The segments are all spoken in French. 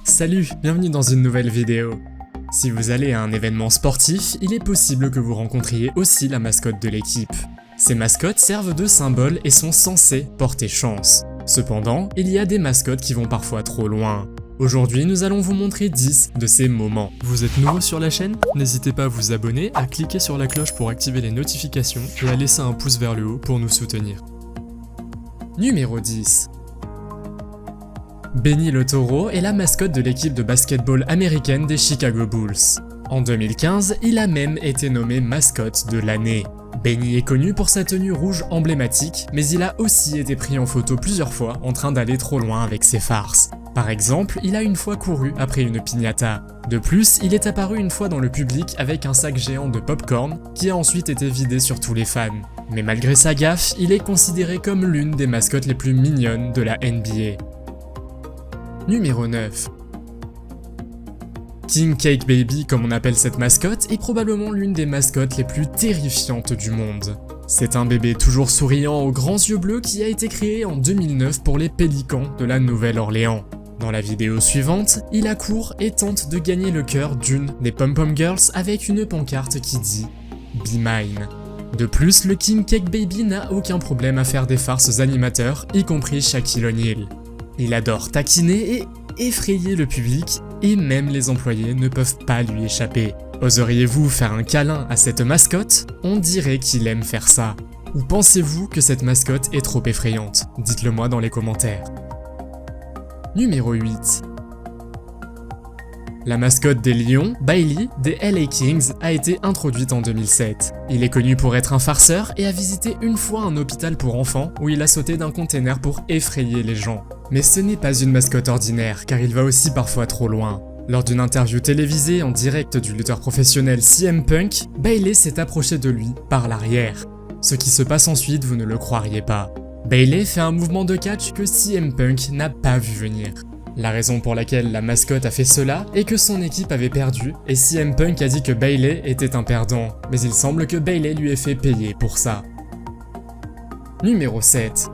Salut, bienvenue dans une nouvelle vidéo. Si vous allez à un événement sportif, il est possible que vous rencontriez aussi la mascotte de l'équipe. Ces mascottes servent de symbole et sont censées porter chance. Cependant, il y a des mascottes qui vont parfois trop loin. Aujourd'hui, nous allons vous montrer 10 de ces moments. Vous êtes nouveau sur la chaîne? N'hésitez pas à vous abonner, à cliquer sur la cloche pour activer les notifications et à laisser un pouce vers le haut pour nous soutenir. Numéro 10. Benny le taureau est la mascotte de l'équipe de basketball américaine des Chicago Bulls. En 2015, il a même été nommé mascotte de l'année. Benny est connu pour sa tenue rouge emblématique, mais il a aussi été pris en photo plusieurs fois en train d'aller trop loin avec ses farces. Par exemple, il a une fois couru après une piñata. De plus, il est apparu une fois dans le public avec un sac géant de popcorn qui a ensuite été vidé sur tous les fans. Mais malgré sa gaffe, il est considéré comme l'une des mascottes les plus mignonnes de la NBA. Numéro 9. King Cake Baby, comme on appelle cette mascotte, est probablement l'une des mascottes les plus terrifiantes du monde. C'est un bébé toujours souriant aux grands yeux bleus qui a été créé en 2009 pour les Pélicans de la Nouvelle-Orléans. Dans la vidéo suivante, il accourt et tente de gagner le cœur d'une des Pom-Pom Girls avec une pancarte qui dit « Be mine ». De plus, le King Cake Baby n'a aucun problème à faire des farces aux animateurs, y compris Shaquille O'Neal. Il adore taquiner et effrayer le public, et même les employés ne peuvent pas lui échapper. Oseriez-vous faire un câlin à cette mascotte? On dirait qu'il aime faire ça. Ou pensez-vous que cette mascotte est trop effrayante? Dites-le moi dans les commentaires. Numéro 8. La mascotte des Lions, Bailey, des LA Kings, a été introduite en 2007. Il est connu pour être un farceur et a visité une fois un hôpital pour enfants où il a sauté d'un container pour effrayer les gens. Mais ce n'est pas une mascotte ordinaire car il va aussi parfois trop loin. Lors d'une interview télévisée en direct du lutteur professionnel CM Punk, Bailey s'est approché de lui par l'arrière. Ce qui se passe ensuite, vous ne le croiriez pas. Bailey fait un mouvement de catch que CM Punk n'a pas vu venir. La raison pour laquelle la mascotte a fait cela est que son équipe avait perdu et CM Punk a dit que Bailey était un perdant, mais il semble que Bailey lui ait fait payer pour ça. Numéro 7.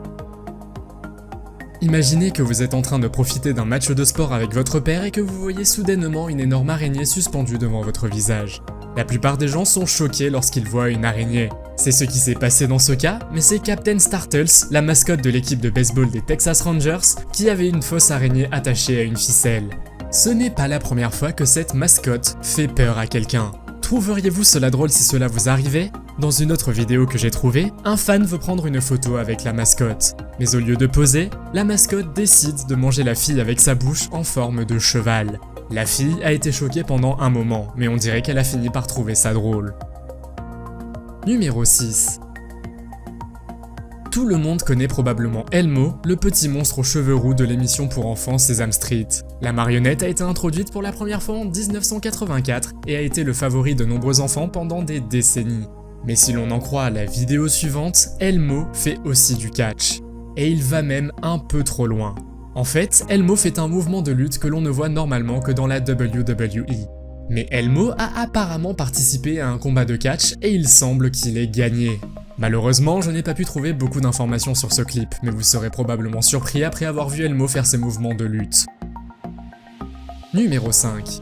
Imaginez que vous êtes en train de profiter d'un match de sport avec votre père et que vous voyez soudainement une énorme araignée suspendue devant votre visage. La plupart des gens sont choqués lorsqu'ils voient une araignée. C'est ce qui s'est passé dans ce cas, mais c'est Captain Startles, la mascotte de l'équipe de baseball des Texas Rangers, qui avait une fausse araignée attachée à une ficelle. Ce n'est pas la première fois que cette mascotte fait peur à quelqu'un. Trouveriez-vous cela drôle si cela vous arrivait? Dans une autre vidéo que j'ai trouvée, un fan veut prendre une photo avec la mascotte. Mais au lieu de poser, la mascotte décide de manger la fille avec sa bouche en forme de cheval. La fille a été choquée pendant un moment, mais on dirait qu'elle a fini par trouver ça drôle. Numéro 6. Tout le monde connaît probablement Elmo, le petit monstre aux cheveux roux de l'émission pour enfants Sesame Street. La marionnette a été introduite pour la première fois en 1984 et a été le favori de nombreux enfants pendant des décennies. Mais si l'on en croit la vidéo suivante, Elmo fait aussi du catch. Et il va même un peu trop loin. En fait, Elmo fait un mouvement de lutte que l'on ne voit normalement que dans la WWE. Mais Elmo a apparemment participé à un combat de catch et il semble qu'il ait gagné. Malheureusement, je n'ai pas pu trouver beaucoup d'informations sur ce clip, mais vous serez probablement surpris après avoir vu Elmo faire ses mouvements de lutte. Numéro 5.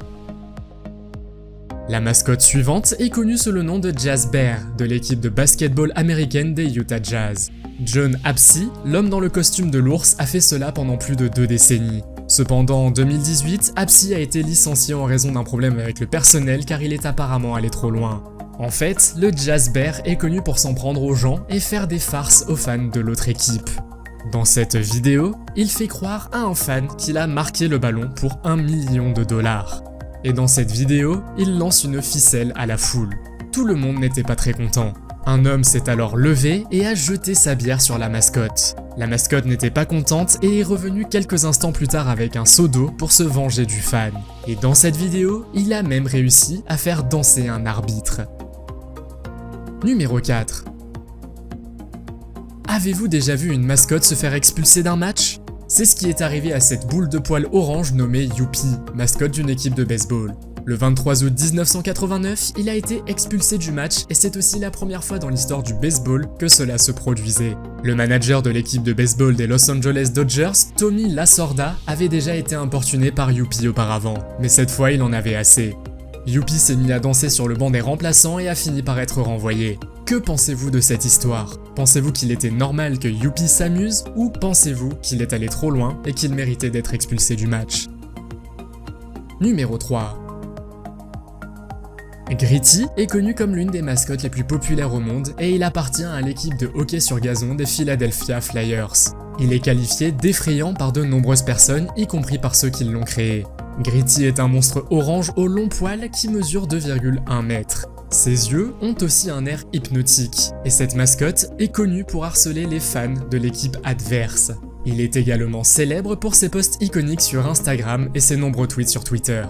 La mascotte suivante est connue sous le nom de Jazz Bear, de l'équipe de basketball américaine des Utah Jazz. John Apsey, l'homme dans le costume de l'ours, a fait cela pendant plus de 2 décennies. Cependant, en 2018, Apsey a été licencié en raison d'un problème avec le personnel car il est apparemment allé trop loin. En fait, le Jazz Bear est connu pour s'en prendre aux gens et faire des farces aux fans de l'autre équipe. Dans cette vidéo, il fait croire à un fan qu'il a marqué le ballon pour $1 million. Et dans cette vidéo, il lance une ficelle à la foule. Tout le monde n'était pas très content. Un homme s'est alors levé et a jeté sa bière sur la mascotte. La mascotte n'était pas contente et est revenue quelques instants plus tard avec un seau d'eau pour se venger du fan. Et dans cette vidéo, il a même réussi à faire danser un arbitre. Numéro 4. Avez-vous déjà vu une mascotte se faire expulser d'un match? C'est ce qui est arrivé à cette boule de poils orange nommée Youpi, mascotte d'une équipe de baseball. Le 23 août 1989, il a été expulsé du match et c'est aussi la première fois dans l'histoire du baseball que cela se produisait. Le manager de l'équipe de baseball des Los Angeles Dodgers, Tommy Lasorda, avait déjà été importuné par Youpi auparavant, mais cette fois il en avait assez. Youpi s'est mis à danser sur le banc des remplaçants et a fini par être renvoyé. Que pensez-vous de cette histoire? Pensez-vous qu'il était normal que Youpi s'amuse ou pensez-vous qu'il est allé trop loin et qu'il méritait d'être expulsé du match? Numéro 3. Gritty est connu comme l'une des mascottes les plus populaires au monde et il appartient à l'équipe de hockey sur gazon des Philadelphia Flyers. Il est qualifié d'effrayant par de nombreuses personnes, y compris par ceux qui l'ont créé. Gritty est un monstre orange au long poil qui mesure 2,1 mètres. Ses yeux ont aussi un air hypnotique, et cette mascotte est connue pour harceler les fans de l'équipe adverse. Il est également célèbre pour ses posts iconiques sur Instagram et ses nombreux tweets sur Twitter.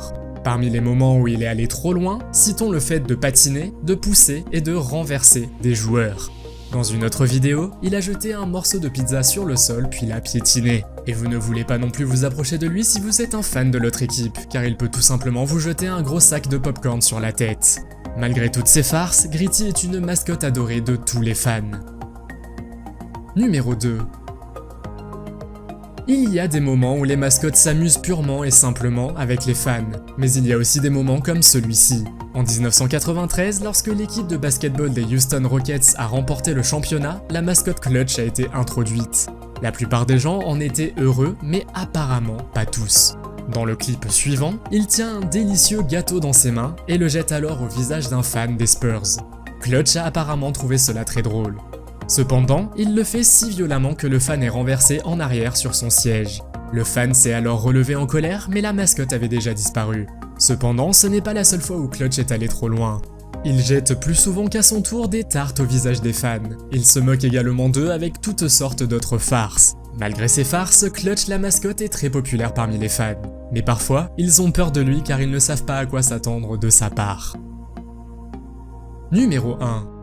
Parmi les moments où il est allé trop loin, citons le fait de patiner, de pousser et de renverser des joueurs. Dans une autre vidéo, il a jeté un morceau de pizza sur le sol puis l'a piétiné. Et vous ne voulez pas non plus vous approcher de lui si vous êtes un fan de l'autre équipe, car il peut tout simplement vous jeter un gros sac de popcorn sur la tête. Malgré toutes ces farces, Gritty est une mascotte adorée de tous les fans. Numéro 2. Il y a des moments où les mascottes s'amusent purement et simplement avec les fans, mais il y a aussi des moments comme celui-ci. En 1993, lorsque l'équipe de basketball des Houston Rockets a remporté le championnat, la mascotte Clutch a été introduite. La plupart des gens en étaient heureux, mais apparemment pas tous. Dans le clip suivant, il tient un délicieux gâteau dans ses mains et le jette alors au visage d'un fan des Spurs. Clutch a apparemment trouvé cela très drôle. Cependant, il le fait si violemment que le fan est renversé en arrière sur son siège. Le fan s'est alors relevé en colère, mais la mascotte avait déjà disparu. Cependant, ce n'est pas la seule fois où Clutch est allé trop loin. Il jette plus souvent qu'à son tour des tartes au visage des fans. Il se moque également d'eux avec toutes sortes d'autres farces. Malgré ces farces, Clutch la mascotte est très populaire parmi les fans. Mais parfois, ils ont peur de lui car ils ne savent pas à quoi s'attendre de sa part. Numéro 1.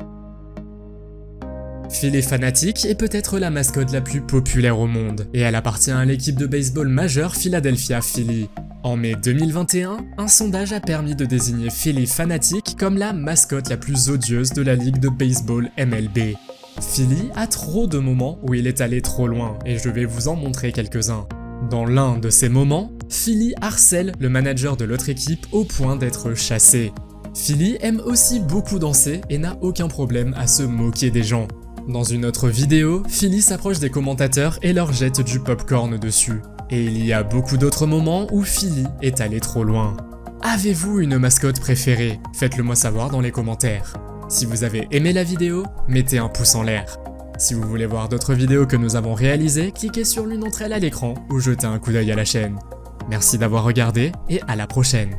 Philly Phanatic est peut-être la mascotte la plus populaire au monde, et elle appartient à l'équipe de baseball majeure Philadelphia Philly. En mai 2021, un sondage a permis de désigner Philly Phanatic comme la mascotte la plus odieuse de la ligue de baseball MLB. Philly a trop de moments où il est allé trop loin, et je vais vous en montrer quelques-uns. Dans l'un de ces moments, Philly harcèle le manager de l'autre équipe au point d'être chassé. Philly aime aussi beaucoup danser et n'a aucun problème à se moquer des gens. Dans une autre vidéo, Philly s'approche des commentateurs et leur jette du popcorn dessus. Et il y a beaucoup d'autres moments où Philly est allé trop loin. Avez-vous une mascotte préférée? Faites-le moi savoir dans les commentaires. Si vous avez aimé la vidéo, mettez un pouce en l'air. Si vous voulez voir d'autres vidéos que nous avons réalisées, cliquez sur l'une d'entre elles à l'écran ou jetez un coup d'œil à la chaîne. Merci d'avoir regardé et à la prochaine.